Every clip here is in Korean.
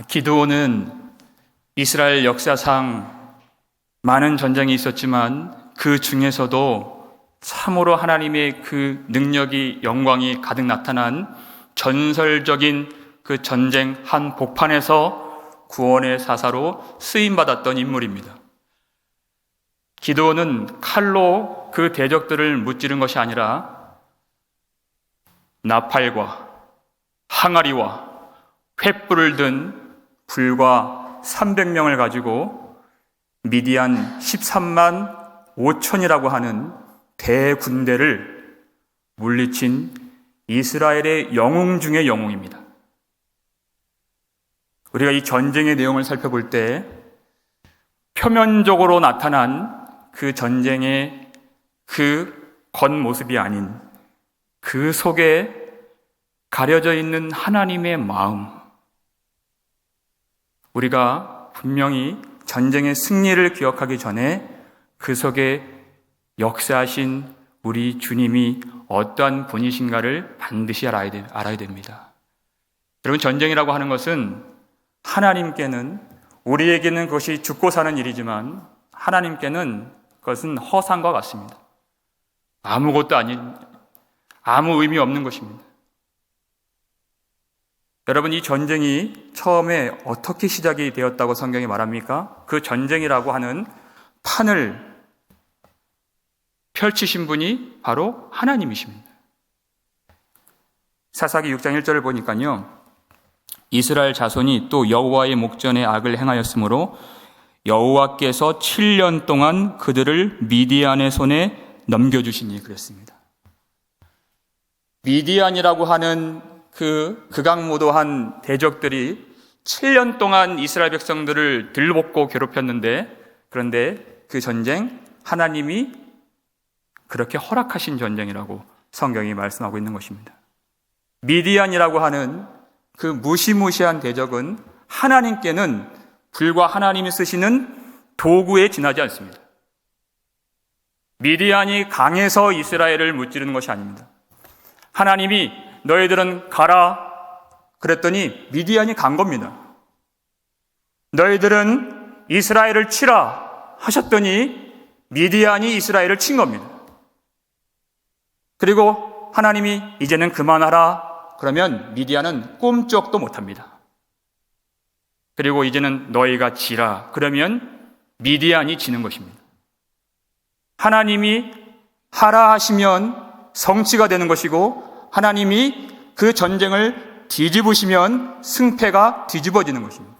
기드온은 이스라엘 역사상 많은 전쟁이 있었지만 그 중에서도 참으로 하나님의 그 능력이, 영광이 가득 나타난 전설적인 그 전쟁 한 복판에서 구원의 사사로 쓰임받았던 인물입니다. 기드온은 칼로 그 대적들을 무찌른 것이 아니라 나팔과 항아리와 횃불을 든 불과 300명을 가지고 미디안 13만 5천이라고 하는 대군대를 물리친 이스라엘의 영웅 중의 영웅입니다. 우리가 이 전쟁의 내용을 살펴볼 때 표면적으로 나타난 그 전쟁의 그 겉모습이 아닌 그 속에 가려져 있는 하나님의 마음, 우리가 분명히 전쟁의 승리를 기억하기 전에 그 속에 역사하신 우리 주님이 어떠한 분이신가를 반드시 알아야 됩니다. 여러분, 전쟁이라고 하는 것은 하나님께는, 우리에게는 그것이 죽고 사는 일이지만 하나님께는 그것은 허상과 같습니다. 아무것도 아닌, 아무 의미 없는 것입니다. 여러분, 이 전쟁이 처음에 어떻게 시작이 되었다고 성경이 말합니까? 그 전쟁이라고 하는 판을 펼치신 분이 바로 하나님이십니다. 사사기 6장 1절을 보니까요, 이스라엘 자손이 또 여호와의 목전에 악을 행하였으므로 여호와께서 7년 동안 그들을 미디안의 손에 넘겨주시니, 그랬습니다. 미디안이라고 하는 그 극악무도한 대적들이 7년 동안 이스라엘 백성들을 들볶고 괴롭혔는데, 그런데 그 전쟁 하나님이 그렇게 허락하신 전쟁이라고 성경이 말씀하고 있는 것입니다. 미디안이라고 하는 그 무시무시한 대적은 하나님께는 불과 하나님이 쓰시는 도구에 지나지 않습니다. 미디안이 강해서 이스라엘을 무찌르는 것이 아닙니다. 하나님이 너희들은 가라 그랬더니 미디안이 간 겁니다. 너희들은 이스라엘을 치라 하셨더니 미디안이 이스라엘을 친 겁니다. 그리고 하나님이 이제는 그만하라 그러면 미디안은 꿈쩍도 못합니다. 그리고 이제는 너희가 지라 그러면 미디안이 지는 것입니다. 하나님이 하라 하시면 성취가 되는 것이고, 하나님이 그 전쟁을 뒤집으시면 승패가 뒤집어지는 것입니다.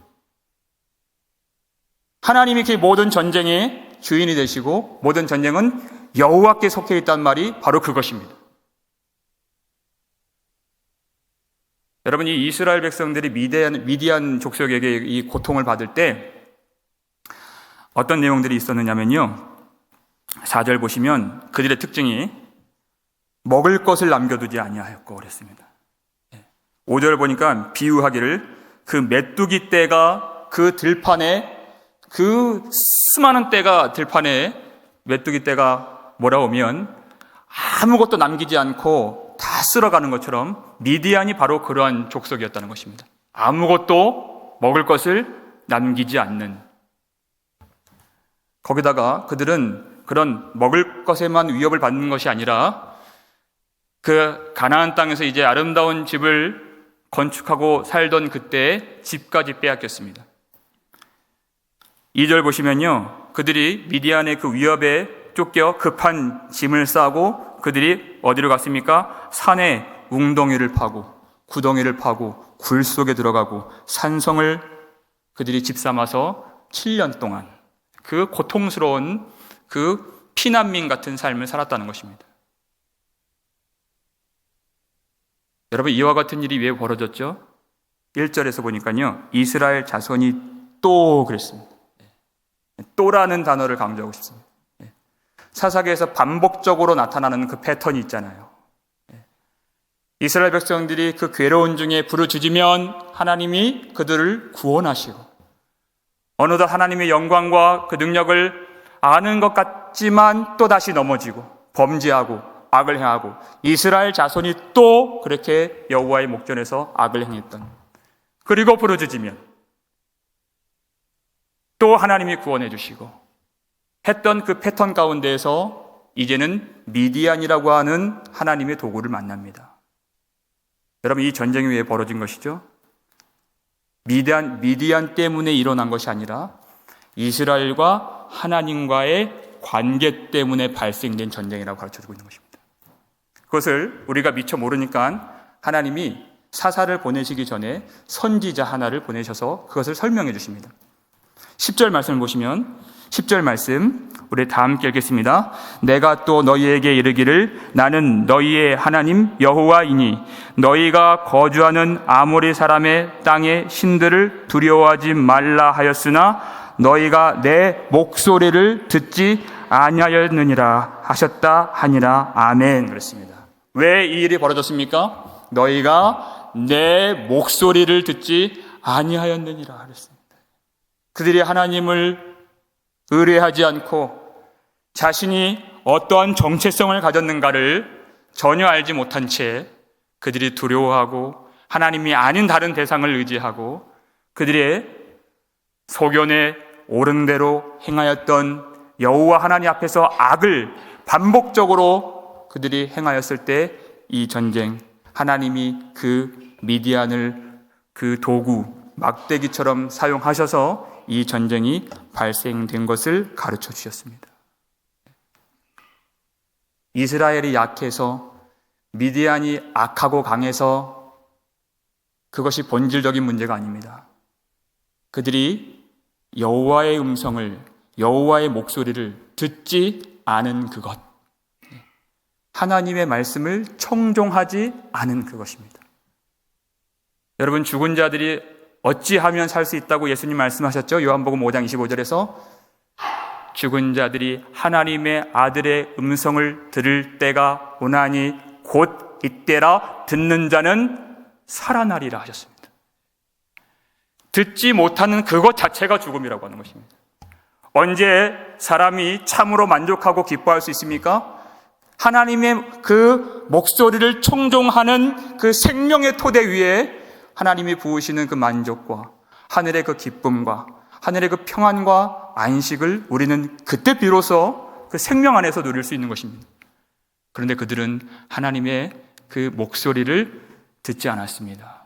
하나님이 그 모든 전쟁의 주인이 되시고 모든 전쟁은 여호와께 속해 있다는 말이 바로 그것입니다. 여러분, 이 이스라엘 백성들이 미디안 족속에게 이 고통을 받을 때 어떤 내용들이 있었느냐면요, 4절 보시면 그들의 특징이 먹을 것을 남겨두지 아니하였고 그랬습니다. 5절 보니까 비유하기를 그 메뚜기 떼가 그 들판에, 그 수많은 떼가 들판에 메뚜기 떼가 몰아오면 아무것도 남기지 않고 다 쓸어가는 것처럼 미디안이 바로 그러한 족속이었다는 것입니다. 아무것도 먹을 것을 남기지 않는. 거기다가 그들은 그런 먹을 것에만 위협을 받는 것이 아니라 그 가나안 땅에서 이제 아름다운 집을 건축하고 살던 그때 집까지 빼앗겼습니다. 2절 보시면요, 그들이 미디안의 그 위협에 쫓겨 급한 짐을 싸고 그들이 어디로 갔습니까? 산에 웅덩이를 파고 구덩이를 파고 굴 속에 들어가고 산성을 그들이 집삼아서 7년 동안 그 고통스러운 그 피난민 같은 삶을 살았다는 것입니다. 여러분, 이와 같은 일이 왜 벌어졌죠? 1절에서 보니까요, 이스라엘 자손이 또 그랬습니다. 또라는 단어를 강조하고 싶습니다. 사사기에서 반복적으로 나타나는 그 패턴이 있잖아요. 이스라엘 백성들이 그 괴로운 중에 부르짖으면 하나님이 그들을 구원하시고, 어느덧 하나님의 영광과 그 능력을 아는 것 같지만 또 다시 넘어지고 범죄하고 악을 행하고, 이스라엘 자손이 또 그렇게 여호와의 목전에서 악을 행했던, 그리고 부르짖으면 또 하나님이 구원해 주시고 했던 그 패턴 가운데에서 이제는 미디안이라고 하는 하나님의 도구를 만납니다. 여러분, 이 전쟁이 왜 벌어진 것이죠? 미디안 때문에 일어난 것이 아니라 이스라엘과 하나님과의 관계 때문에 발생된 전쟁이라고 가르쳐주고 있는 것입니다. 그것을 우리가 미처 모르니까 하나님이 사사를 보내시기 전에 선지자 하나를 보내셔서 그것을 설명해 주십니다. 10절 말씀을 보시면 10절 말씀 우리 다 함께 읽겠습니다. 내가 또 너희에게 이르기를 나는 너희의 하나님 여호와이니 너희가 거주하는 아모리 사람의 땅의 신들을 두려워하지 말라 하였으나 너희가 내 목소리를 듣지 아니하였느니라 하셨다 하니라. 아멘. 그랬습니다. 왜 이 일이 벌어졌습니까? 너희가 내 목소리를 듣지 아니하였느니라 그랬습니다. 그들이 하나님을 의뢰하지 않고 자신이 어떠한 정체성을 가졌는가를 전혀 알지 못한 채 그들이 두려워하고 하나님이 아닌 다른 대상을 의지하고 그들의 소견에 옳은 대로 행하였던 여호와 하나님 앞에서 악을 반복적으로 그들이 행하였을 때 이 전쟁, 하나님이 그 미디안을 그 도구, 막대기처럼 사용하셔서 이 전쟁이 발생된 것을 가르쳐 주셨습니다. 이스라엘이 약해서 미디안이 악하고 강해서 그것이 본질적인 문제가 아닙니다. 그들이 여호와의 음성을, 여호와의 목소리를 듣지 않은 그것, 하나님의 말씀을 청종하지 않은 그것입니다. 여러분, 죽은 자들이 어찌하면 살 수 있다고 예수님 말씀하셨죠? 요한복음 5장 25절에서 죽은 자들이 하나님의 아들의 음성을 들을 때가 오나니 곧 이때라 듣는 자는 살아나리라 하셨습니다. 듣지 못하는 그것 자체가 죽음이라고 하는 것입니다. 언제 사람이 참으로 만족하고 기뻐할 수 있습니까? 하나님의 그 목소리를 청종하는 그 생명의 토대 위에 하나님이 부으시는 그 만족과 하늘의 그 기쁨과 하늘의 그 평안과 안식을 우리는 그때 비로소 그 생명 안에서 누릴 수 있는 것입니다. 그런데 그들은 하나님의 그 목소리를 듣지 않았습니다.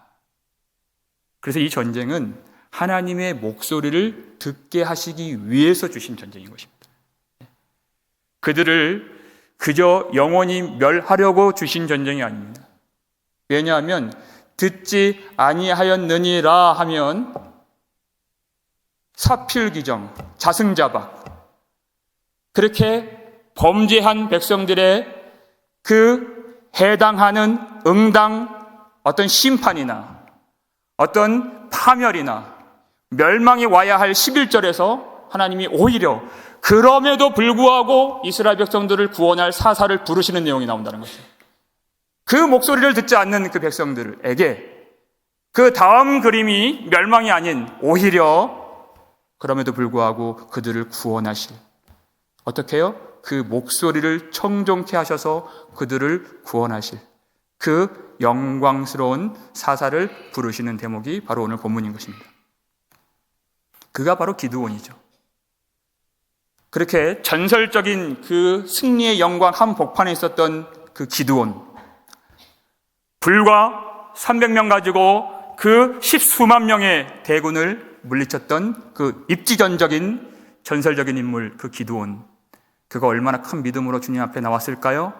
그래서 이 전쟁은 하나님의 목소리를 듣게 하시기 위해서 주신 전쟁인 것입니다. 그들을 그저 영원히 멸하려고 주신 전쟁이 아닙니다. 왜냐하면 듣지 아니하였느니라 하면 사필기정, 자승자박, 그렇게 범죄한 백성들의 그 해당하는 응당 어떤 심판이나 어떤 파멸이나 멸망이 와야 할 11절에서 하나님이 오히려 그럼에도 불구하고 이스라엘 백성들을 구원할 사사를 부르시는 내용이 나온다는 것이죠. 그 목소리를 듣지 않는 그 백성들에게 그 다음 그림이 멸망이 아닌 오히려 그럼에도 불구하고 그들을 구원하실, 어떻게 해요? 그 목소리를 청종케 하셔서 그들을 구원하실 그 영광스러운 사사를 부르시는 대목이 바로 오늘 본문인 것입니다. 그가 바로 기드온이죠. 그렇게 전설적인 그 승리의 영광 한복판에 있었던 그 기드온, 불과 300명 가지고 그 10수만 명의 대군을 물리쳤던 그 입지전적인 전설적인 인물, 그 기드온, 그가 얼마나 큰 믿음으로 주님 앞에 나왔을까요?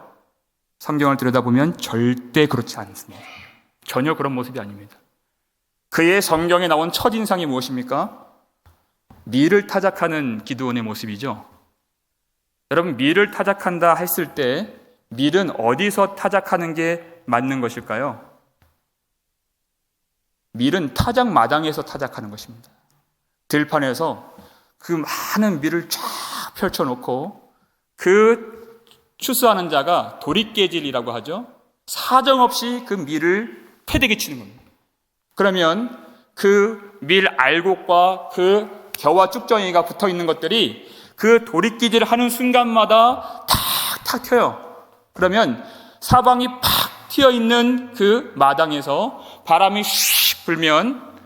성경을 들여다보면 절대 그렇지 않습니다. 전혀 그런 모습이 아닙니다. 그의 성경에 나온 첫인상이 무엇입니까? 밀을 타작하는 기드온의 모습이죠. 여러분, 밀을 타작한다 했을 때 밀은 어디서 타작하는 게 맞는 것일까요? 밀은 타작 마당에서 타작하는 것입니다. 들판에서 그 많은 밀을 쫙 펼쳐놓고 그 추수하는 자가 도리깨질이라고 하죠. 사정없이 그 밀을 패대기 치는 겁니다. 그러면 그 밀 알곡과 그 겨와 쭉정이가 붙어있는 것들이 그 도리깨질을 하는 순간마다 탁탁 튀어요. 그러면 사방이 팍 튀어있는 그 마당에서 바람이 슉 불면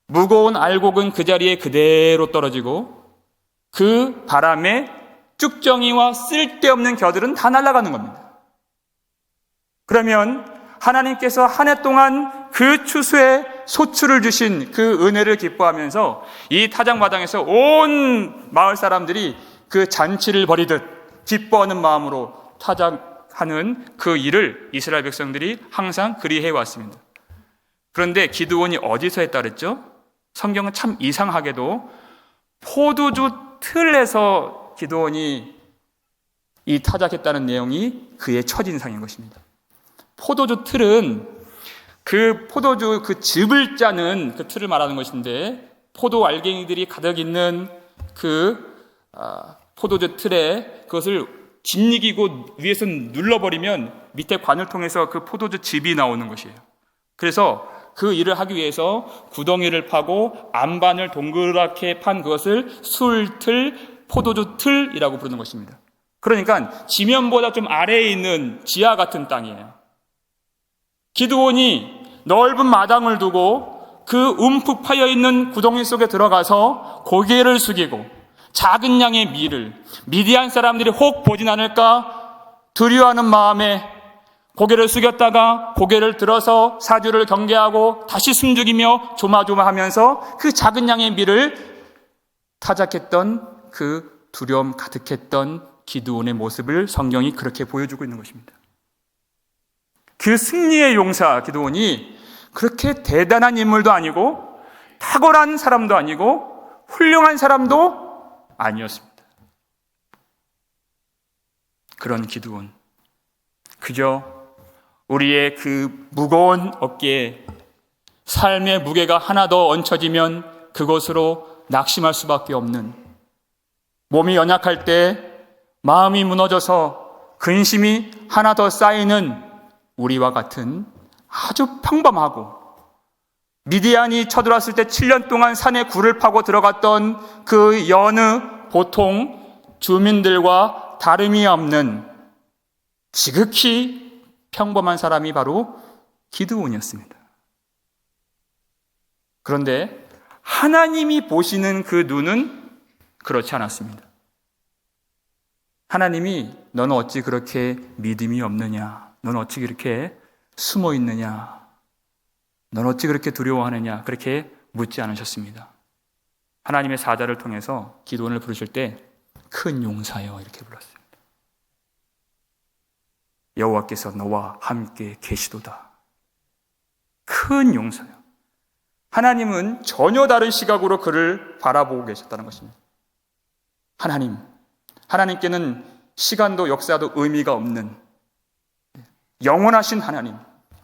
무거운 알곡은 그 자리에 그대로 떨어지고 그 바람에 쭉정이와 쓸데없는 겨들은 다 날아가는 겁니다. 그러면 하나님께서 한 해 동안 그 추수에 소출을 주신 그 은혜를 기뻐하면서 이 타작마당에서 온 마을 사람들이 그 잔치를 벌이듯 기뻐하는 마음으로 타작하는 그 일을 이스라엘 백성들이 항상 그리해 왔습니다. 그런데 기드온이 어디서 했다 그랬죠? 성경은 참 이상하게도 포도주 틀에서 기드온이 이 타작했다는 내용이 그의 첫인상인 것입니다. 포도주 틀은 그 포도주 그 즙을 짜는 그 틀을 말하는 것인데, 포도 알갱이들이 가득 있는 그 포도주 틀에 그것을 짓이기고 위에서 눌러버리면 밑에 관을 통해서 그 포도주 즙이 나오는 것이에요. 그래서 그 일을 하기 위해서 구덩이를 파고 안반을 동그랗게 판 그것을 술틀, 포도주 틀이라고 부르는 것입니다. 그러니까 지면보다 좀 아래에 있는 지하 같은 땅이에요. 기드온이 넓은 마당을 두고 그 움푹 파여있는 구덩이 속에 들어가서 고개를 숙이고 작은 양의 밀을 미디안 사람들이 혹 보진 않을까 두려워하는 마음에 고개를 숙였다가 고개를 들어서 사주를 경계하고 다시 숨죽이며 조마조마하면서 그 작은 양의 밀을 타작했던 그 두려움 가득했던 기드온의 모습을 성경이 그렇게 보여주고 있는 것입니다. 그 승리의 용사 기드온이 그렇게 대단한 인물도 아니고 탁월한 사람도 아니고 훌륭한 사람도 아니었습니다. 그런 기드온, 그저 우리의 그 무거운 어깨에 삶의 무게가 하나 더 얹혀지면 그것으로 낙심할 수밖에 없는, 몸이 연약할 때 마음이 무너져서 근심이 하나 더 쌓이는 우리와 같은 아주 평범하고, 미디안이 쳐들어왔을 때 7년 동안 산에 굴을 파고 들어갔던 그 여느 보통 주민들과 다름이 없는 지극히 평범한 사람이 바로 기드온이었습니다. 그런데 하나님이 보시는 그 눈은 그렇지 않았습니다. 하나님이 너는 어찌 그렇게 믿음이 없느냐, 너는 어찌 그렇게 숨어 있느냐, 넌 어찌 그렇게 두려워하느냐, 그렇게 묻지 않으셨습니다. 하나님의 사자를 통해서 기드온을 부르실 때 큰 용사여 이렇게 불렀습니다. 여호와께서 너와 함께 계시도다. 큰 용사여. 하나님은 전혀 다른 시각으로 그를 바라보고 계셨다는 것입니다. 하나님께는 시간도 역사도 의미가 없는 영원하신 하나님,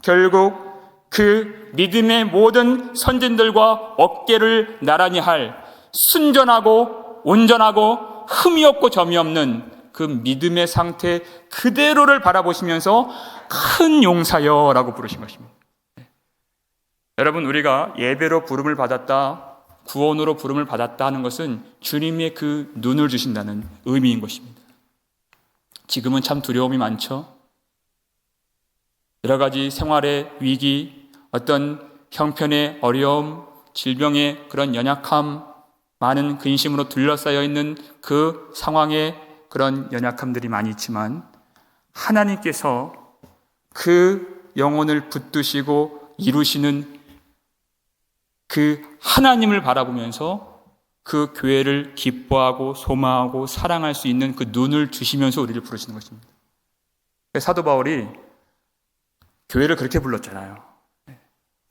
결국 그 믿음의 모든 선진들과 어깨를 나란히 할 순전하고 온전하고 흠이 없고 점이 없는 그 믿음의 상태 그대로를 바라보시면서 큰 용사여라고 부르신 것입니다. 여러분, 우리가 예배로 부름을 받았다, 구원으로 부름을 받았다 하는 것은 주님의 그 눈을 주신다는 의미인 것입니다. 지금은 참 두려움이 많죠. 여러 가지 생활의 위기, 어떤 형편의 어려움, 질병의 그런 연약함, 많은 근심으로 둘러싸여 있는 그 상황에 그런 연약함들이 많이 있지만, 하나님께서 그 영혼을 붙드시고 이루시는 그 하나님을 바라보면서 그 교회를 기뻐하고 소망하고 사랑할 수 있는 그 눈을 주시면서 우리를 부르시는 것입니다. 사도 바울이 교회를 그렇게 불렀잖아요.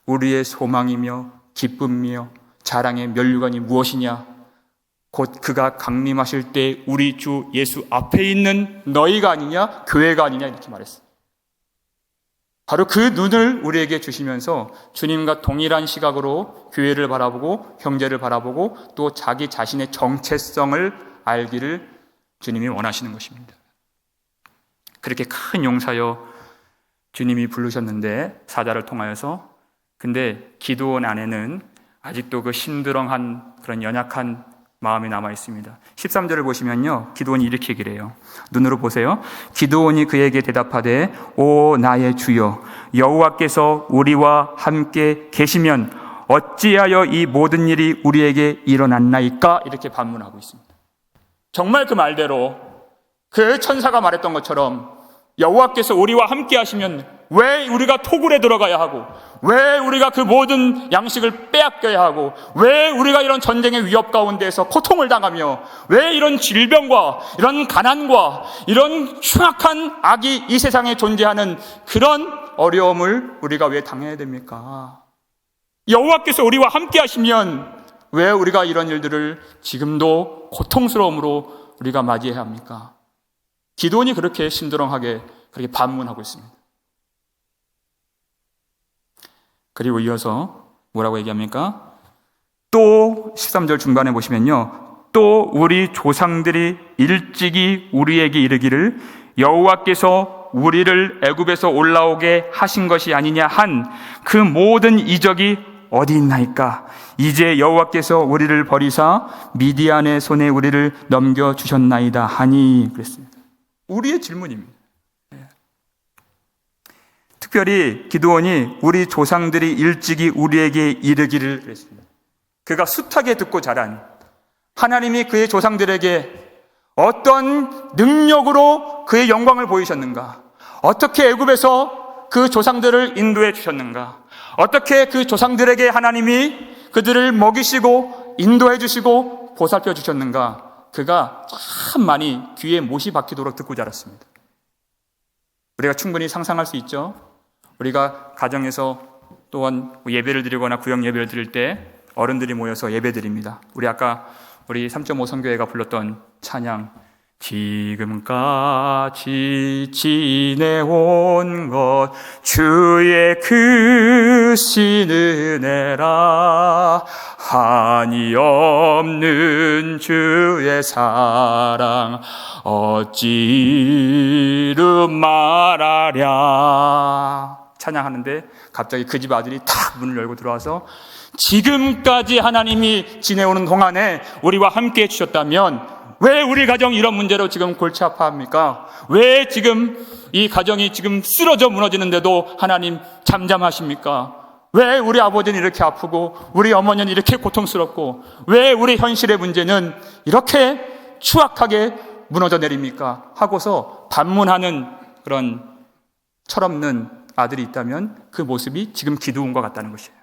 우리의 소망이며 기쁨이며 자랑의 면류관이 무엇이냐? 곧 그가 강림하실 때 우리 주 예수 앞에 있는 너희가 아니냐? 교회가 아니냐? 이렇게 말했어요. 바로 그 눈을 우리에게 주시면서 주님과 동일한 시각으로 교회를 바라보고 형제를 바라보고 또 자기 자신의 정체성을 알기를 주님이 원하시는 것입니다. 그렇게 큰 용사여 주님이 부르셨는데, 사자를 통하여서. 근데 기드온 안에는 아직도 그 심드렁한 그런 연약한 마음이 남아 있습니다. 13절을 보시면요, 기드온이 이렇게 얘기를 해요. 눈으로 보세요. 기드온이 그에게 대답하되 오 나의 주여, 여호와께서 우리와 함께 계시면 어찌하여 이 모든 일이 우리에게 일어났나이까? 이렇게 반문하고 있습니다. 정말 그 말대로 그 천사가 말했던 것처럼 여호와께서 우리와 함께 하시면 왜 우리가 토굴에 들어가야 하고, 왜 우리가 그 모든 양식을 빼앗겨야 하고, 왜 우리가 이런 전쟁의 위협 가운데에서 고통을 당하며, 왜 이런 질병과 이런 가난과 이런 흉악한 악이 이 세상에 존재하는 그런 어려움을 우리가 왜 당해야 됩니까? 여호와께서 우리와 함께 하시면 왜 우리가 이런 일들을 지금도 고통스러움으로 우리가 맞이해야 합니까? 기도원이 그렇게 심드렁하게 그렇게 반문하고 있습니다. 그리고 이어서 뭐라고 얘기합니까? 또 13절 중반에 보시면요, 또 우리 조상들이 일찍이 우리에게 이르기를 여호와께서 우리를 애굽에서 올라오게 하신 것이 아니냐 한 그 모든 이적이 어디 있나이까? 이제 여호와께서 우리를 버리사 미디안의 손에 우리를 넘겨주셨나이다 하니, 그랬습니다. 우리의 질문입니다. 특별히 기드온이 우리 조상들이 일찍이 우리에게 이르기를 그랬습니다. 그가 숱하게 듣고 자란 하나님이 그의 조상들에게 어떤 능력으로 그의 영광을 보이셨는가, 어떻게 애굽에서 그 조상들을 인도해 주셨는가, 어떻게 그 조상들에게 하나님이 그들을 먹이시고 인도해 주시고 보살펴 주셨는가, 그가 참 많이 귀에 못이 박히도록 듣고 자랐습니다. 우리가 충분히 상상할 수 있죠. 우리가 가정에서 또한 예배를 드리거나 구역 예배를 드릴 때 어른들이 모여서 예배 드립니다. 우리 3.5 선교회가 불렀던 찬양, 지금까지 지내온 것 주의 크신 은혜라, 한이 없는 주의 사랑 어찌 이루 말하랴. 찬양하는데 갑자기 그 집 아들이 탁 문을 열고 들어와서, 지금까지 하나님이 지내오는 동안에 우리와 함께 해주셨다면 왜 우리 가정이 이런 문제로 지금 골치 아파합니까? 왜 지금 이 가정이 지금 쓰러져 무너지는데도 하나님 잠잠하십니까? 왜 우리 아버지는 이렇게 아프고 우리 어머니는 이렇게 고통스럽고 왜 우리 현실의 문제는 이렇게 추악하게 무너져 내립니까? 하고서 반문하는 그런 철없는 아들이 있다면 그 모습이 지금 기드온과 같다는 것이에요.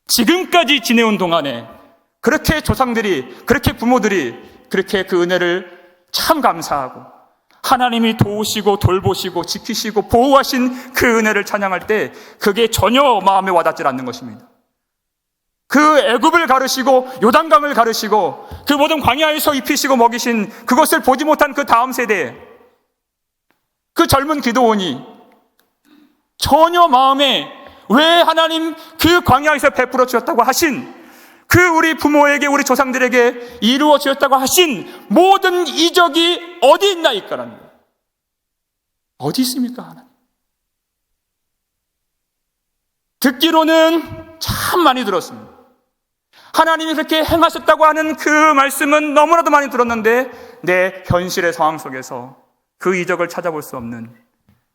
지금까지 지내온 동안에 그렇게 조상들이, 그렇게 부모들이 그렇게 그 은혜를 참 감사하고 하나님이 도우시고 돌보시고 지키시고 보호하신 그 은혜를 찬양할 때 그게 전혀 마음에 와닿지 않는 것입니다. 그 애굽을 가르시고 요단강을 가르시고 그 모든 광야에서 입히시고 먹이신 그것을 보지 못한 그 다음 세대에 그 젊은 기드온이 전혀 마음에 왜 하나님 그 광야에서 베풀어 주셨다고 하신 그 우리 부모에게, 우리 조상들에게 이루어 주셨다고 하신 모든 이적이 어디 있나이까라는 거예요. 어디 있습니까, 하나님? 듣기로는 참 많이 들었습니다. 하나님이 그렇게 행하셨다고 하는 그 말씀은 너무나도 많이 들었는데 내 현실의 상황 속에서 그 이적을 찾아볼 수 없는,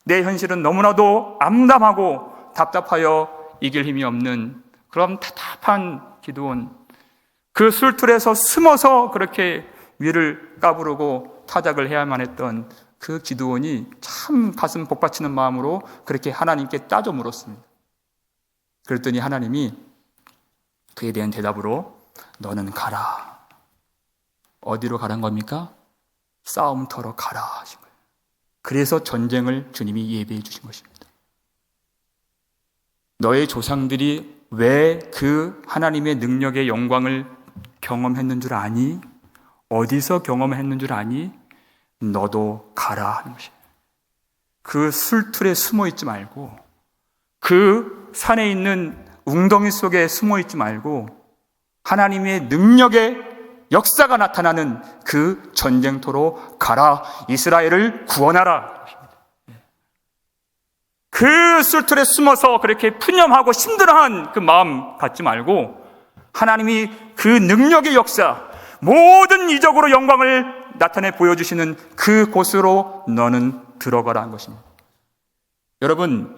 내 현실은 너무나도 암담하고 답답하여 이길 힘이 없는 그런 답답한 기드온, 그 술틀에서 숨어서 그렇게 위를 까부르고 타작을 해야만 했던 그 기드온이 참 가슴 복받치는 마음으로 그렇게 하나님께 따져 물었습니다. 그랬더니 하나님이 그에 대한 대답으로 너는 가라. 어디로 가란 겁니까? 싸움터로 가라 하신 거예요. 그래서 전쟁을 주님이 예비해 주신 것입니다. 너의 조상들이 왜 그 하나님의 능력의 영광을 경험했는 줄 아니? 어디서 경험했는 줄 아니? 너도 가라 하는 것이에요. 그 술틀에 숨어 있지 말고, 그 산에 있는 웅덩이 속에 숨어 있지 말고 하나님의 능력의 역사가 나타나는 그 전쟁터로 가라. 이스라엘을 구원하라. 그 술틀에 숨어서 그렇게 푸념하고 힘들어한 그 마음 갖지 말고 하나님이 그 능력의 역사, 모든 이적으로 영광을 나타내 보여주시는 그 곳으로 너는 들어가라 한 것입니다. 여러분,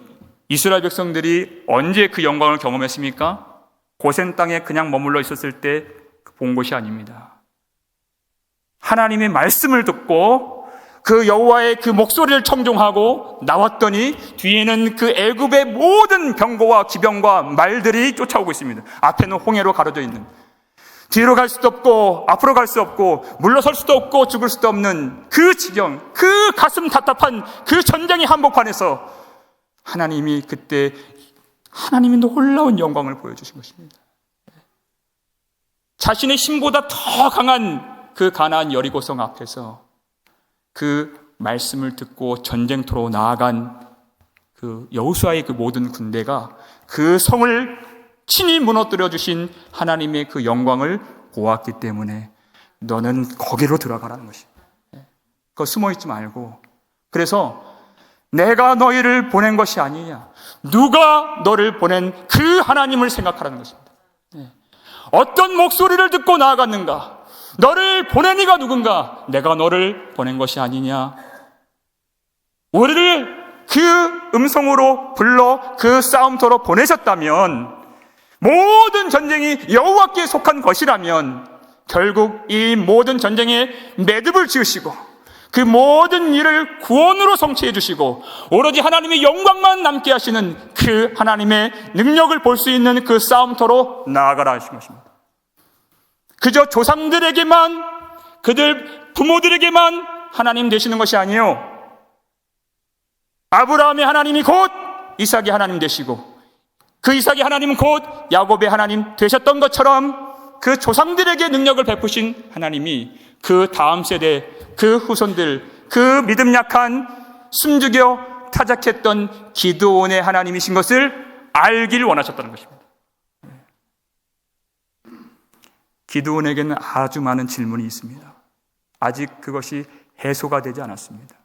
이스라엘 백성들이 언제 그 영광을 경험했습니까? 고센 땅에 그냥 머물러 있었을 때 본 것이 아닙니다. 하나님의 말씀을 듣고 그 여호와의 그 목소리를 청종하고 나왔더니 뒤에는 그 애굽의 모든 병거와 기병과 말들이 쫓아오고 있습니다. 앞에는 홍해로 가려져 있는, 뒤로 갈 수도 없고 앞으로 갈 수 없고 물러설 수도 없고 죽을 수도 없는 그 지경, 그 가슴 답답한 그 전쟁의 한복판에서 하나님이 그때 하나님이 놀라운 영광을 보여주신 것입니다. 자신의 힘보다 더 강한 그 가나안 여리고성 앞에서 그 말씀을 듣고 전쟁터로 나아간 그 여호수아의 그 모든 군대가 그 성을 친히 무너뜨려 주신 하나님의 그 영광을 보았기 때문에 너는 거기로 들어가라는 것이에요. 그거 숨어있지 말고, 그래서 내가 너희를 보낸 것이 아니냐, 누가 너를 보낸 그 하나님을 생각하라는 것입니다. 어떤 목소리를 듣고 나아갔는가? 너를 보낸 이가 누군가? 내가 너를 보낸 것이 아니냐? 우리를 그 음성으로 불러 그 싸움터로 보내셨다면, 모든 전쟁이 여호와께 속한 것이라면 결국 이 모든 전쟁에 매듭을 지으시고 그 모든 일을 구원으로 성취해 주시고 오로지 하나님의 영광만 남게 하시는 그 하나님의 능력을 볼 수 있는 그 싸움터로 나아가라 하신 것입니다. 그저 조상들에게만, 그들 부모들에게만 하나님 되시는 것이 아니에요. 아브라함의 하나님이 곧 이삭의 하나님 되시고 그 이삭의 하나님은 곧 야곱의 하나님 되셨던 것처럼 그 조상들에게 능력을 베푸신 하나님이 그 다음 세대, 그 후손들, 그 믿음 약한 숨죽여 타작했던 기드온의 하나님이신 것을 알기를 원하셨다는 것입니다. 기드온에게는 아주 많은 질문이 있습니다. 아직 그것이 해소가 되지 않았습니다.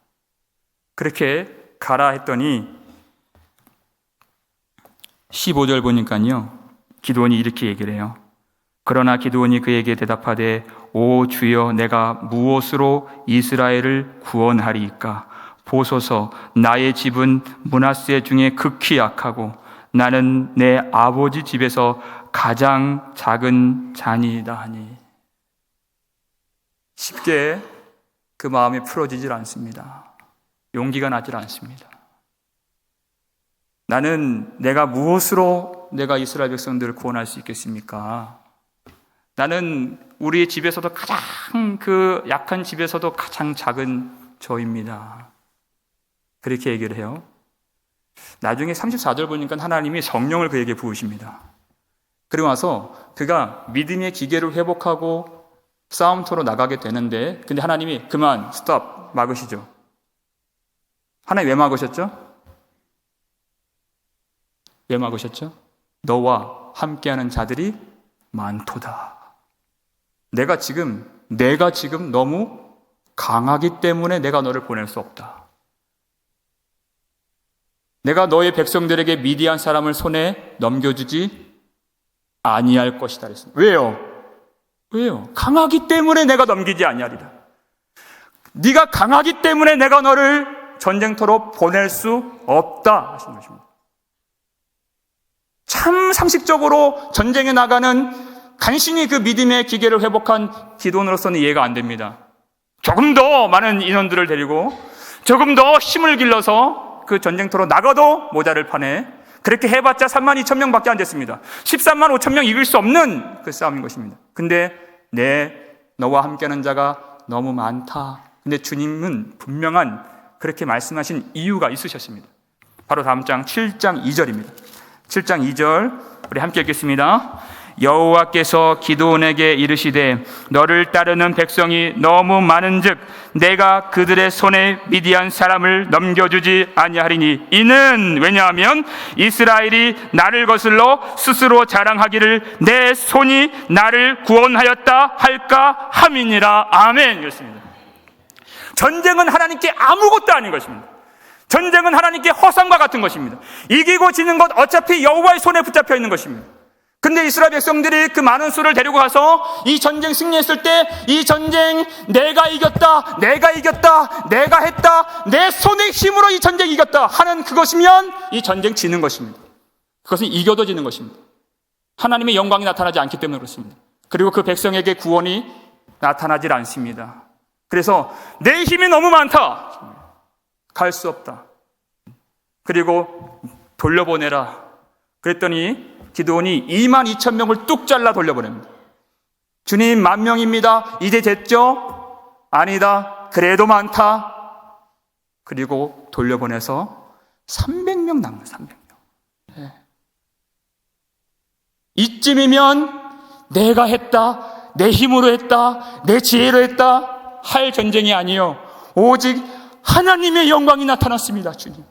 그렇게 가라 했더니 15절 보니까요, 기드온이 이렇게 얘기를 해요. 그러나 기드온이 그에게 대답하되 오 주여, 내가 무엇으로 이스라엘을 구원하리이까? 보소서, 나의 집은 므낫세 중에 극히 약하고 나는 내 아버지 집에서 가장 작은 자니이다 하니. 쉽게 그 마음이 풀어지질 않습니다. 용기가 나질 않습니다. 나는 내가 무엇으로 내가 이스라엘 백성들을 구원할 수 있겠습니까? 나는 우리 집에서도 가장 그 약한 집에서도 가장 작은 저입니다. 그렇게 얘기를 해요. 나중에 34절 보니까 하나님이 성령을 그에게 부으십니다. 그리고 나서 그가 믿음의 기계를 회복하고 싸움터로 나가게 되는데, 근데 하나님이 그만, 스톱, 막으시죠. 하나님 왜 막으셨죠? 왜 막으셨죠? 너와 함께하는 자들이 많도다. 내가 지금 너무 강하기 때문에 내가 너를 보낼 수 없다. 내가 너의 백성들에게 미디안 사람을 손에 넘겨주지 아니할 것이다 그랬습니다. 왜요? 강하기 때문에 내가 넘기지 아니하리라. 네가 강하기 때문에 내가 너를 전쟁터로 보낼 수 없다 하신 것입니다. 참 상식적으로 전쟁에 나가는 간신히 그 믿음의 기계를 회복한 기도원으로서는 이해가 안 됩니다. 조금 더 많은 인원들을 데리고 조금 더 힘을 길러서 그 전쟁터로 나가도 모자를 파네. 그렇게 해봤자 32,000명밖에 안 됐습니다. 13만 5천 명 이길 수 없는 그 싸움인 것입니다. 근데 너와 함께하는 자가 너무 많다. 근데 주님은 분명한 그렇게 말씀하신 이유가 있으셨습니다. 바로 다음 장 7장 2절입니다. 7장 2절 우리 함께 읽겠습니다. 여호와께서 기드온에게 이르시되 너를 따르는 백성이 너무 많은즉 내가 그들의 손에 미디안 사람을 넘겨주지 아니하리니 이는 왜냐하면 이스라엘이 나를 거슬러 스스로 자랑하기를 내 손이 나를 구원하였다 할까 함이니라. 아멘. 이렇습니다. 전쟁은 하나님께 아무것도 아닌 것입니다. 전쟁은 하나님께 허상과 같은 것입니다. 이기고 지는 것 어차피 여호와의 손에 붙잡혀 있는 것입니다. 근데 이스라엘 백성들이 그 많은 수를 데리고 가서 이 전쟁 승리했을 때 이 전쟁 내가 이겼다, 내가 했다, 내 손의 힘으로 이 전쟁 이겼다 하는 그것이면 이 전쟁 지는 것입니다. 그것은 이겨도 지는 것입니다. 하나님의 영광이 나타나지 않기 때문에 그렇습니다. 그리고 그 백성에게 구원이 나타나질 않습니다. 그래서 내 힘이 너무 많다. 갈 수 없다. 그리고 돌려보내라. 그랬더니 기드온이 22,000명을 뚝 잘라 돌려보냅니다. 주님 10,000명입니다. 이제 됐죠? 아니다. 그래도 많다. 그리고 돌려보내서 300명 남는 300명. 네. 이쯤이면 내가 했다, 내 힘으로 했다, 내 지혜로 했다 할 전쟁이 아니요, 오직 하나님의 영광이 나타났습니다. 주님,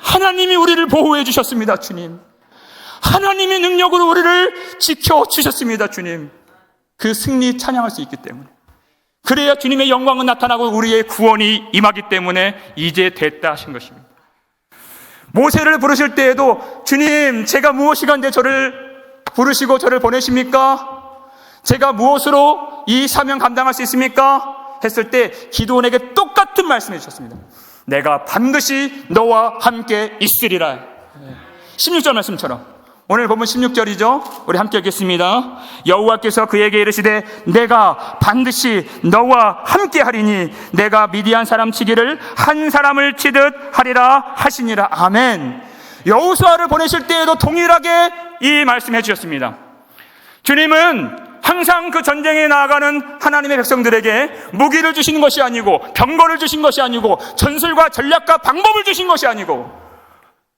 하나님이 우리를 보호해 주셨습니다. 주님, 하나님의 능력으로 우리를 지켜주셨습니다. 주님, 그 승리 찬양할 수 있기 때문에, 그래야 주님의 영광은 나타나고 우리의 구원이 임하기 때문에 이제 됐다 하신 것입니다. 모세를 부르실 때에도 주님, 제가 무엇이간데 저를 부르시고 저를 보내십니까? 제가 무엇으로 이 사명 감당할 수 있습니까? 했을 때 기드온에게 똑같은 말씀해 주셨습니다. 내가 반드시 너와 함께 있으리라. 16절 말씀처럼. 오늘 보면 16절이죠. 우리 함께 읽겠습니다. 여호와께서 그에게 이르시되 내가 반드시 너와 함께 하리니 내가 미디안 사람 치기를 한 사람을 치듯 하리라 하시니라. 아멘. 여호수아를 보내실 때에도 동일하게 이 말씀해 주셨습니다. 주님은 항상 그 전쟁에 나아가는 하나님의 백성들에게 무기를 주시는 것이 아니고, 병거를 주신 것이 아니고, 전술과 전략과 방법을 주신 것이 아니고,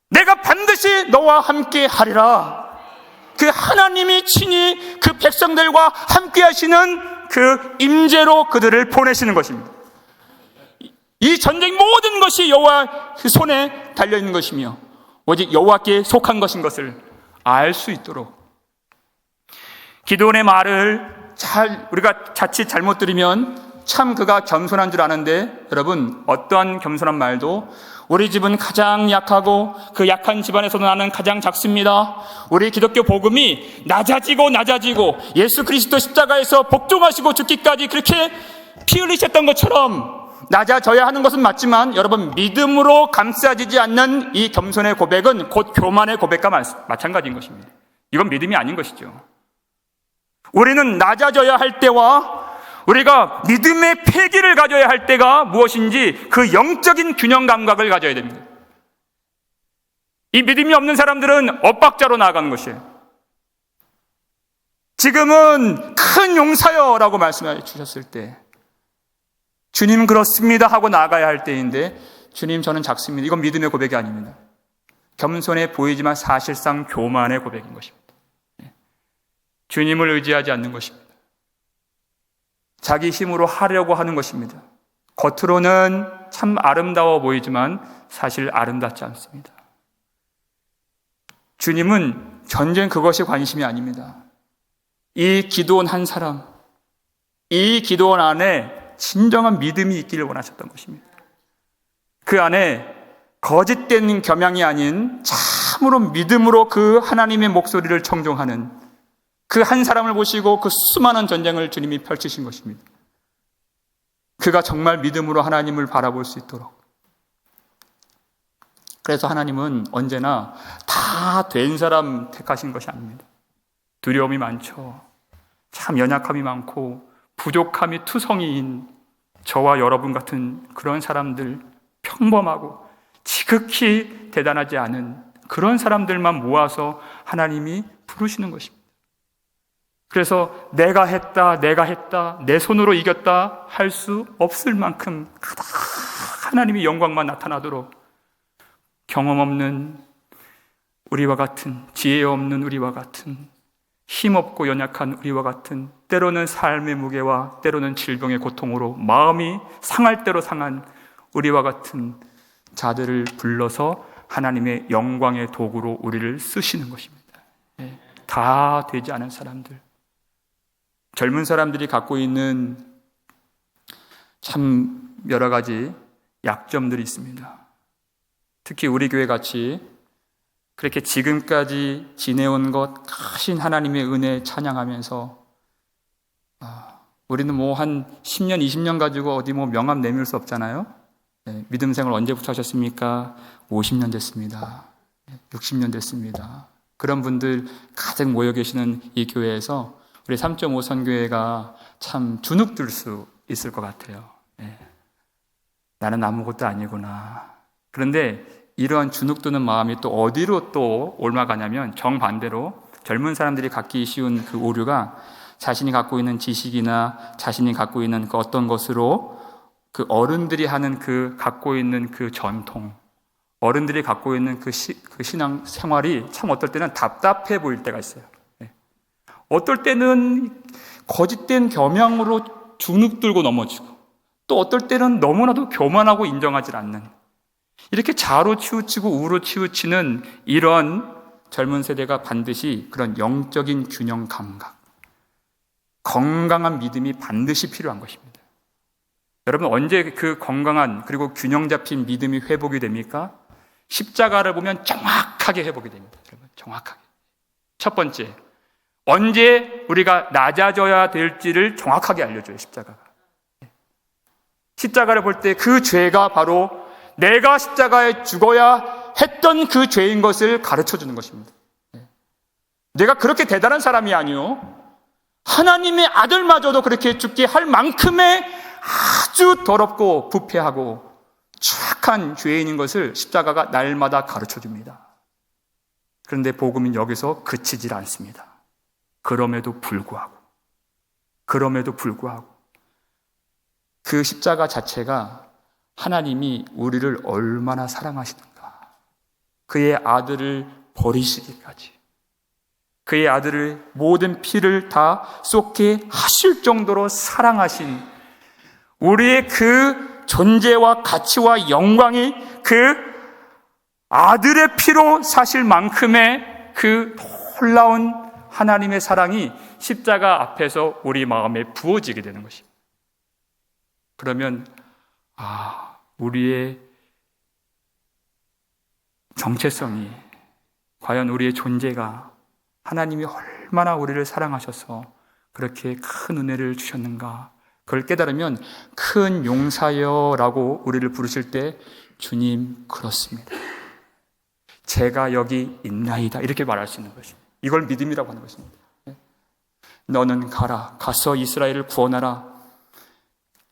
내가 반드시 너와 함께 하리라. 그 하나님이 친히 그 백성들과 함께 하시는 그 임재로 그들을 보내시는 것입니다. 이 전쟁 모든 것이 여호와 손에 달려있는 것이며 오직 여호와께 속한 것인 것을 알 수 있도록, 기드온의 말을 우리가 자칫 잘못 들으면 참 그가 겸손한 줄 아는데, 여러분, 어떠한 겸손한 말도 우리 집은 가장 약하고 그 약한 집안에서도 나는 가장 작습니다. 우리 기독교 복음이 낮아지고 예수 그리스도 십자가에서 복종하시고 죽기까지 그렇게 피 흘리셨던 것처럼 낮아져야 하는 것은 맞지만, 여러분, 믿음으로 감싸지지 않는 이 겸손의 고백은 곧 교만의 고백과 마찬가지인 것입니다. 이건 믿음이 아닌 것이죠. 우리는 낮아져야 할 때와 우리가 믿음의 패기를 가져야 할 때가 무엇인지 그 영적인 균형 감각을 가져야 됩니다. 이 믿음이 없는 사람들은 엇박자로 나아가는 것이에요. 지금은 큰 용사여 라고 말씀해 주셨을 때, 주님 그렇습니다 하고 나아가야 할 때인데, 주님 저는 작습니다. 이건 믿음의 고백이 아닙니다. 겸손해 보이지만 사실상 교만의 고백인 것입니다. 주님을 의지하지 않는 것입니다. 자기 힘으로 하려고 하는 것입니다. 겉으로는 참 아름다워 보이지만 사실 아름답지 않습니다. 주님은 전쟁 그것이 관심이 아닙니다. 이 기드온 한 사람, 이 기드온 안에 진정한 믿음이 있기를 원하셨던 것입니다. 그 안에 거짓된 겸양이 아닌 참으로 믿음으로 그 하나님의 목소리를 청종하는 그 한 사람을 보시고 그 수많은 전쟁을 주님이 펼치신 것입니다. 그가 정말 믿음으로 하나님을 바라볼 수 있도록. 그래서 하나님은 언제나 다 된 사람 택하신 것이 아닙니다. 두려움이 많죠. 참 연약함이 많고 부족함이 투성이인 저와 여러분 같은 그런 사람들, 평범하고 지극히 대단하지 않은 그런 사람들만 모아서 하나님이 부르시는 것입니다. 그래서 내가 했다, 내 손으로 이겼다 할 수 없을 만큼 가득 하나님의 영광만 나타나도록 경험 없는 우리와 같은, 지혜 없는 우리와 같은, 힘없고 연약한 우리와 같은, 때로는 삶의 무게와 때로는 질병의 고통으로 마음이 상할 대로 상한 우리와 같은 자들을 불러서 하나님의 영광의 도구로 우리를 쓰시는 것입니다. 다 되지 않은 사람들, 젊은 사람들이 갖고 있는 참 여러 가지 약점들이 있습니다. 특히 우리 교회 같이 그렇게 지금까지 지내온 것 크신 하나님의 은혜 찬양하면서 우리는 뭐 한 10년, 20년 가지고 어디 뭐 명함 내밀 수 없잖아요. 믿음 생활 언제부터 하셨습니까? 50년 됐습니다. 60년 됐습니다. 그런 분들 가득 모여 계시는 이 교회에서 우리 3.5 선교회가 참 주눅들 수 있을 것 같아요. 예. 나는 아무것도 아니구나. 그런데 이러한 주눅드는 마음이 또 어디로 또 옮아가냐면 정반대로 젊은 사람들이 갖기 쉬운 그 오류가 자신이 갖고 있는 지식이나 자신이 갖고 있는 그 어떤 것으로 그 어른들이 하는 그 갖고 있는 그 전통, 어른들이 갖고 있는 그 신앙 생활이 참 어떨 때는 답답해 보일 때가 있어요. 어떨 때는 거짓된 겸양으로 주눅 들고 넘어지고, 또 어떨 때는 너무나도 교만하고 인정하지 않는, 이렇게 자로 치우치고 우로 치우치는 이런 젊은 세대가 반드시 그런 영적인 균형 감각, 건강한 믿음이 반드시 필요한 것입니다. 여러분, 언제 그 건강한 그리고 균형 잡힌 믿음이 회복이 됩니까? 십자가를 보면 정확하게 회복이 됩니다. 여러분, 정확하게. 첫 번째, 언제 우리가 낮아져야 될지를 정확하게 알려줘요, 십자가가. 십자가를 볼 때 그 죄가 바로 내가 십자가에 죽어야 했던 그 죄인 것을 가르쳐 주는 것입니다. 내가 그렇게 대단한 사람이 아니요, 하나님의 아들마저도 그렇게 죽게 할 만큼의 아주 더럽고 부패하고 추악한 죄인인 것을 십자가가 날마다 가르쳐 줍니다. 그런데 복음은 여기서 그치질 않습니다. 그럼에도 불구하고 그 십자가 자체가 하나님이 우리를 얼마나 사랑하시는가, 그의 아들을 버리시기까지, 그의 아들을 모든 피를 다 쏟게 하실 정도로 사랑하신 우리의 그 존재와 가치와 영광이 그 아들의 피로 사실 만큼의 그 놀라운 하나님의 사랑이 십자가 앞에서 우리 마음에 부어지게 되는 것입니다. 그러면 우리의 정체성이, 과연 우리의 존재가 하나님이 얼마나 우리를 사랑하셔서 그렇게 큰 은혜를 주셨는가, 그걸 깨달으면 큰 용사여라고 우리를 부르실 때 주님 그렇습니다, 제가 여기 있나이다, 이렇게 말할 수 있는 것입니다. 이걸 믿음이라고 하는 것입니다. 너는 가서 이스라엘을 구원하라.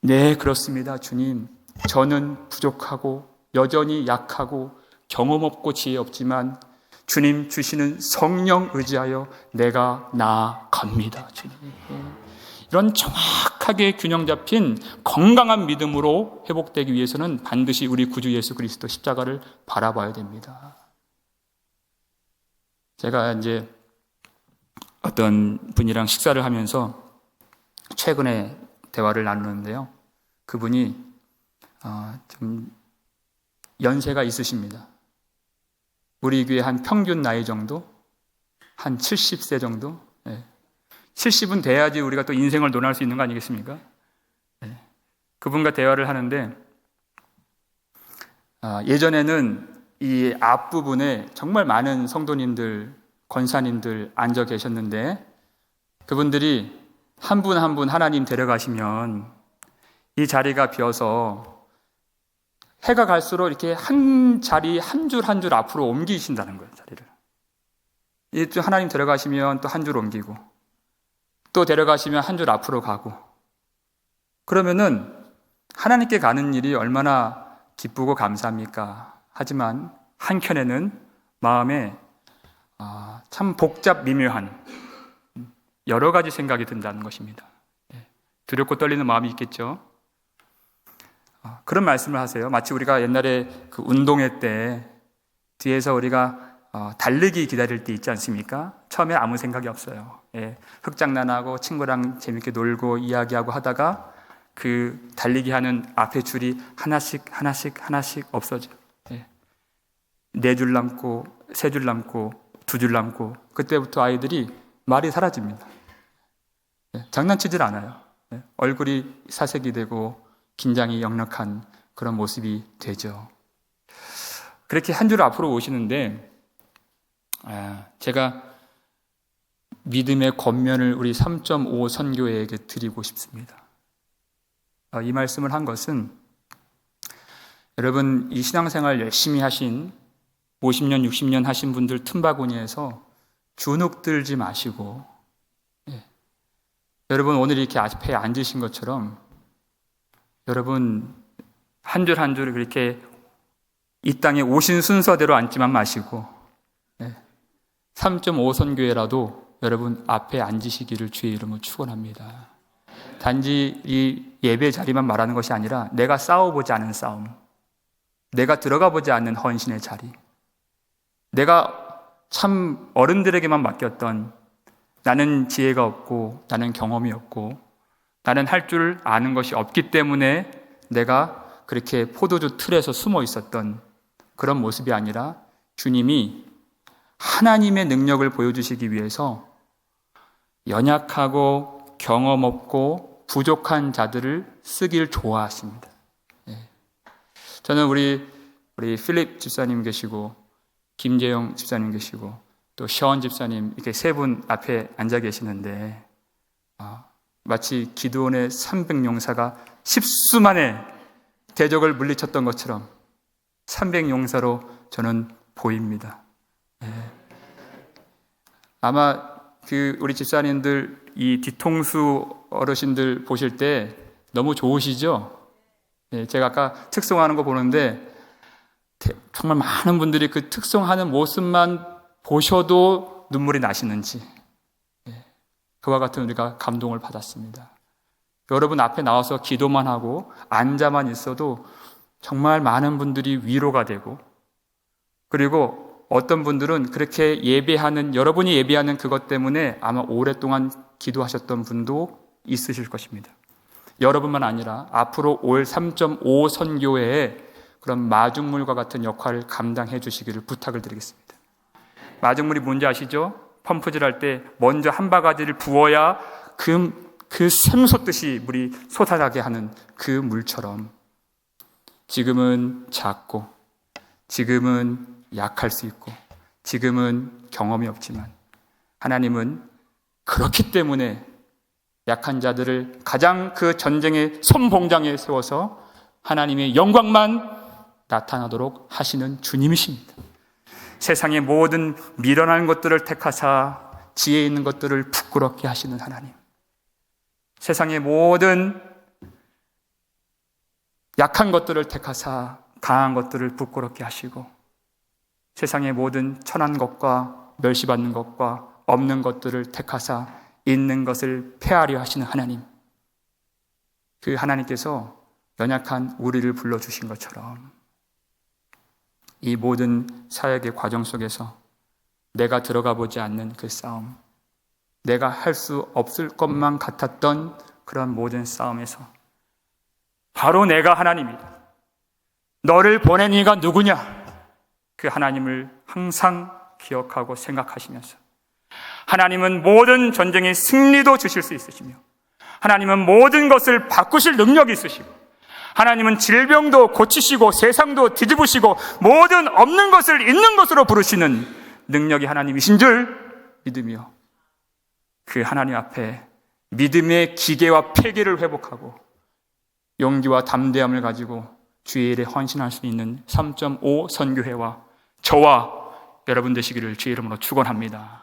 네, 그렇습니다, 주님. 저는 부족하고 여전히 약하고 경험 없고 지혜 없지만 주님 주시는 성령 의지하여 내가 나아갑니다, 주님. 이런 정확하게 균형 잡힌 건강한 믿음으로 회복되기 위해서는 반드시 우리 구주 예수 그리스도 십자가를 바라봐야 됩니다. 제가 이제 어떤 분이랑 식사를 하면서 최근에 대화를 나누는데요, 그분이 좀 연세가 있으십니다. 우리 교회 한 평균 나이 정도, 한 70세 정도. 70은 돼야지 우리가 또 인생을 논할 수 있는 거 아니겠습니까? 그분과 대화를 하는데 예전에는 이 앞부분에 정말 많은 성도님들, 권사님들 앉아 계셨는데 그분들이 한 분 한 분 하나님 데려가시면 이 자리가 비어서 해가 갈수록 이렇게 한 자리 한 줄 한 줄 앞으로 옮기신다는 거예요, 자리를. 또 하나님 데려가시면 또 한 줄 옮기고, 또 데려가시면 한 줄 앞으로 가고, 그러면은 하나님께 가는 일이 얼마나 기쁘고 감사합니까? 하지만 한켠에는 마음에 참 복잡 미묘한 여러 가지 생각이 든다는 것입니다. 두렵고 떨리는 마음이 있겠죠. 그런 말씀을 하세요. 마치 우리가 옛날에 그 운동회 때 뒤에서 우리가 달리기 기다릴 때 있지 않습니까? 처음에 아무 생각이 없어요. 흑장난하고 친구랑 재밌게 놀고 이야기하고 하다가 그 달리기 하는 앞에 줄이 하나씩 없어져요. 4줄 남고 3줄 남고 2줄 남고, 그때부터 아이들이 말이 사라집니다. 장난치질 않아요. 얼굴이 사색이 되고 긴장이 역력한 그런 모습이 되죠. 그렇게 한 줄 앞으로 오시는데 제가 믿음의 권면을 우리 3.5 선교회에게 드리고 싶습니다. 이 말씀을 한 것은 여러분, 이 신앙생활 열심히 하신 50년, 60년 하신 분들 틈바구니에서 주눅들지 마시고, 여러분 오늘 이렇게 앞에 앉으신 것처럼 여러분 한 줄 한 줄 그렇게 이 땅에 오신 순서대로 앉지만 마시고 3.5 선교회라도 여러분 앞에 앉으시기를 주의 이름으로 축원합니다. 단지 이 예배 자리만 말하는 것이 아니라 내가 싸워보지 않은 싸움, 내가 들어가 보지 않는 헌신의 자리, 내가 참 어른들에게만 맡겼던 나는 지혜가 없고 나는 경험이 없고 나는 할 줄 아는 것이 없기 때문에 내가 그렇게 포도주 틀에서 숨어 있었던 그런 모습이 아니라 주님이 하나님의 능력을 보여주시기 위해서 연약하고 경험 없고 부족한 자들을 쓰길 좋아하십니다. 저는 우리 필립 집사님 계시고 김재영 집사님 계시고 또 션 집사님 이렇게 세 분 앞에 앉아 계시는데 마치 기드온의 300용사가 10수만에 대적을 물리쳤던 것처럼 300용사로 저는 보입니다. 아마 우리 집사님들 이 뒤통수 어르신들 보실 때 너무 좋으시죠? 제가 아까 특송하는 거 보는데 정말 많은 분들이 그 특송하는 모습만 보셔도 눈물이 나시는지 그와 같은 우리가 감동을 받았습니다. 여러분 앞에 나와서 기도만 하고 앉아만 있어도 정말 많은 분들이 위로가 되고, 그리고 어떤 분들은 그렇게 예배하는, 여러분이 예배하는 그것 때문에 아마 오랫동안 기도하셨던 분도 있으실 것입니다. 여러분만 아니라 앞으로 올 3.5 선교회에 그런 마중물과 같은 역할을 감당해 주시기를 부탁을 드리겠습니다. 마중물이 뭔지 아시죠? 펌프질 할 때 먼저 한 바가지를 부어야 그 샘솟듯이 물이 솟아나게 하는 그 물처럼 지금은 작고, 지금은 약할 수 있고, 지금은 경험이 없지만 하나님은 그렇기 때문에 약한 자들을 가장 그 전쟁의 선봉장에 세워서 하나님의 영광만 나타나도록 하시는 주님이십니다. 세상의 모든 미련한 것들을 택하사 지혜 있는 것들을 부끄럽게 하시는 하나님, 세상의 모든 약한 것들을 택하사 강한 것들을 부끄럽게 하시고, 세상의 모든 천한 것과 멸시받는 것과 없는 것들을 택하사 있는 것을 폐하려 하시는 하나님, 그 하나님께서 연약한 우리를 불러주신 것처럼 이 모든 사역의 과정 속에서 내가 들어가 보지 않는 그 싸움, 내가 할 수 없을 것만 같았던 그런 모든 싸움에서 바로 내가 하나님이다, 너를 보낸 이가 누구냐, 그 하나님을 항상 기억하고 생각하시면서 하나님은 모든 전쟁의 승리도 주실 수 있으시며 하나님은 모든 것을 바꾸실 능력이 있으시고 하나님은 질병도 고치시고 세상도 뒤집으시고 모든 없는 것을 있는 것으로 부르시는 능력이 하나님이신 줄 믿으며 그 하나님 앞에 믿음의 기계와 폐기를 회복하고 용기와 담대함을 가지고 주의 일에 헌신할 수 있는 3.5 선교회와 저와 여러분 되시기를 주의 이름으로 축원합니다.